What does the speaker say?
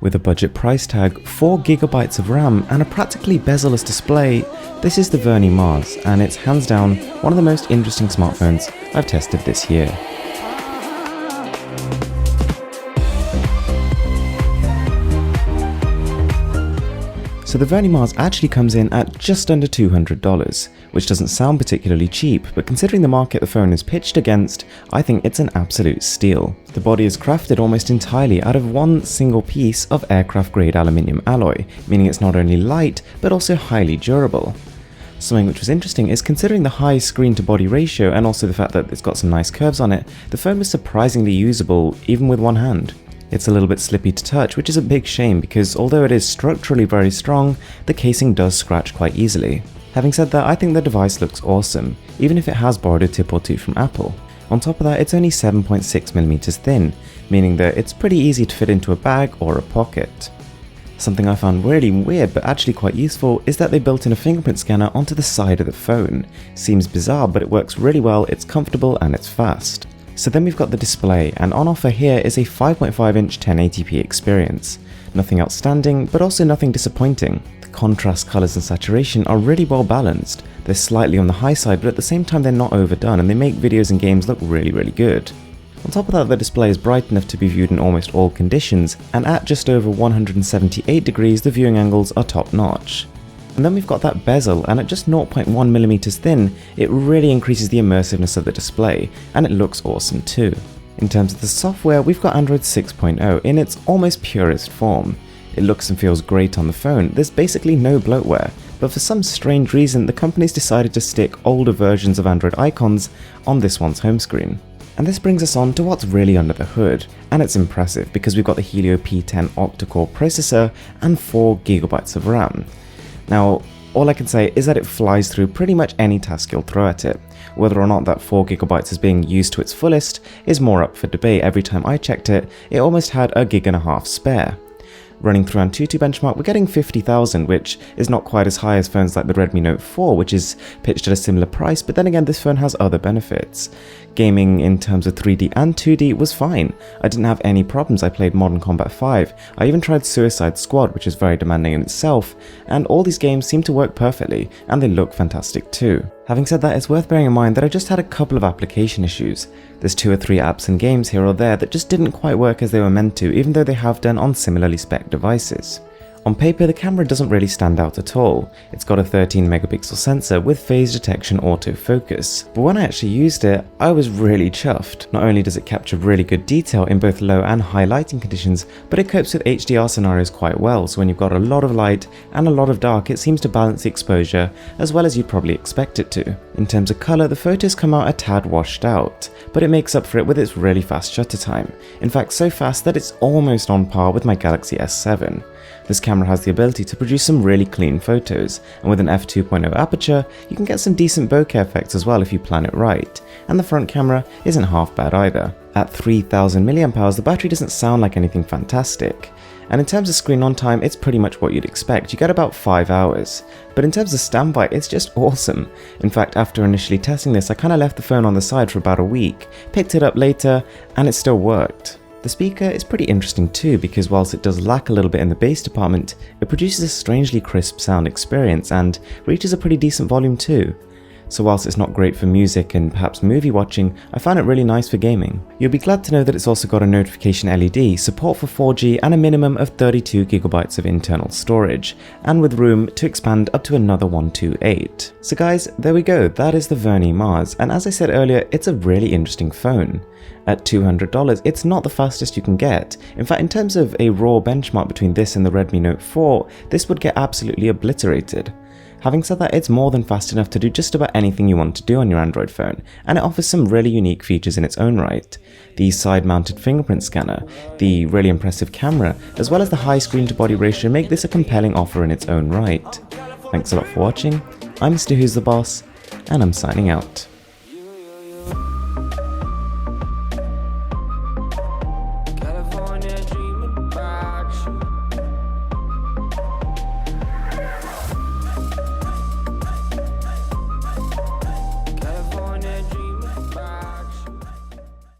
With a budget price tag, 4GB of RAM and a practically bezel-less display, this is the Vernee Mars, and it's hands down one of the most interesting smartphones I've tested this year. So the Vernee Mars actually comes in at just under $200, which doesn't sound particularly cheap, but considering the market the phone is pitched against, I think it's an absolute steal. The body is crafted almost entirely out of one single piece of aircraft grade aluminium alloy, meaning it's not only light, but also highly durable. Something which was interesting is considering the high screen to body ratio and also the fact that it's got some nice curves on it, the phone was surprisingly usable even with one hand. It's a little bit slippy to touch, which is a big shame because although it is structurally very strong, the casing does scratch quite easily. Having said that, I think the device looks awesome, even if it has borrowed a tip or two from Apple. On top of that, it's only 7.6mm thin, meaning that it's pretty easy to fit into a bag or a pocket. Something I found really weird but actually quite useful is that they built in a fingerprint scanner onto the side of the phone. Seems bizarre, but it works really well, it's comfortable and it's fast. So then we've got the display, and on offer here is a 5.5-inch 1080p experience. Nothing outstanding, but also nothing disappointing. The contrast, colours and saturation are really well balanced. They're slightly on the high side, but at the same time they're not overdone, and they make videos and games look really good. On top of that, the display is bright enough to be viewed in almost all conditions, and at just over 178 degrees the viewing angles are top notch. And then we've got that bezel, and at just 0.1mm thin, it really increases the immersiveness of the display, and it looks awesome too. In terms of the software, we've got Android 6.0 in its almost purest form. It looks and feels great on the phone, there's basically no bloatware, but for some strange reason the company's decided to stick older versions of Android icons on this one's home screen. And this brings us on to what's really under the hood, and it's impressive because we've got the Helio P10 octa-core processor and 4GB of RAM. Now, all I can say is that it flies through pretty much any task you'll throw at it. Whether or not that 4GB is being used to its fullest is more up for debate. Every time I checked it, it almost had a gig and a half spare. Running through Antutu benchmark, we're getting 50,000, which is not quite as high as phones like the Redmi Note 4, which is pitched at a similar price, but then again this phone has other benefits. Gaming in terms of 3D and 2D was fine. I didn't have any problems. I played Modern Combat 5. I even tried Suicide Squad, which is very demanding in itself, and all these games seem to work perfectly, and they look fantastic too. Having said that, it's worth bearing in mind that I just had a couple of application issues. There's 2 or 3 apps and games here or there that just didn't quite work as they were meant to, even though they have done on similarly spec'd devices. On paper, the camera doesn't really stand out at all. It's got a 13-megapixel sensor with phase detection autofocus, but when I actually used it, I was really chuffed. Not only does it capture really good detail in both low and high lighting conditions, but it copes with HDR scenarios quite well, so when you've got a lot of light and a lot of dark, it seems to balance the exposure as well as you'd probably expect it to. In terms of colour, the photos come out a tad washed out, but it makes up for it with its really fast shutter time. In fact, so fast that it's almost on par with my Galaxy S7. This camera has the ability to produce some really clean photos, and with an f2.0 aperture, you can get some decent bokeh effects as well if you plan it right, and the front camera isn't half bad either. At 3000 mAh, the battery doesn't sound like anything fantastic, and in terms of screen on time, it's pretty much what you'd expect. You get about 5 hours, but in terms of standby, it's just awesome. In fact, after initially testing this, I kinda left the phone on the side for about a week, picked it up later, and it still worked. The speaker is pretty interesting too, because whilst it does lack a little bit in the bass department, it produces a strangely crisp sound experience and reaches a pretty decent volume too. So whilst it's not great for music and perhaps movie watching, I found it really nice for gaming. You'll be glad to know that it's also got a notification LED, support for 4G and a minimum of 32GB of internal storage, and with room to expand up to another 128. So guys, there we go, that is the Vernee Mars, and as I said earlier, it's a really interesting phone. At $200, it's not the fastest you can get. In fact, in terms of a raw benchmark between this and the Redmi Note 4, this would get absolutely obliterated. Having said that, it's more than fast enough to do just about anything you want to do on your Android phone, and it offers some really unique features in its own right. The side-mounted fingerprint scanner, the really impressive camera, as well as the high screen-to-body ratio make this a compelling offer in its own right. Thanks a lot for watching, I'm Mrwhosetheboss, and I'm signing out.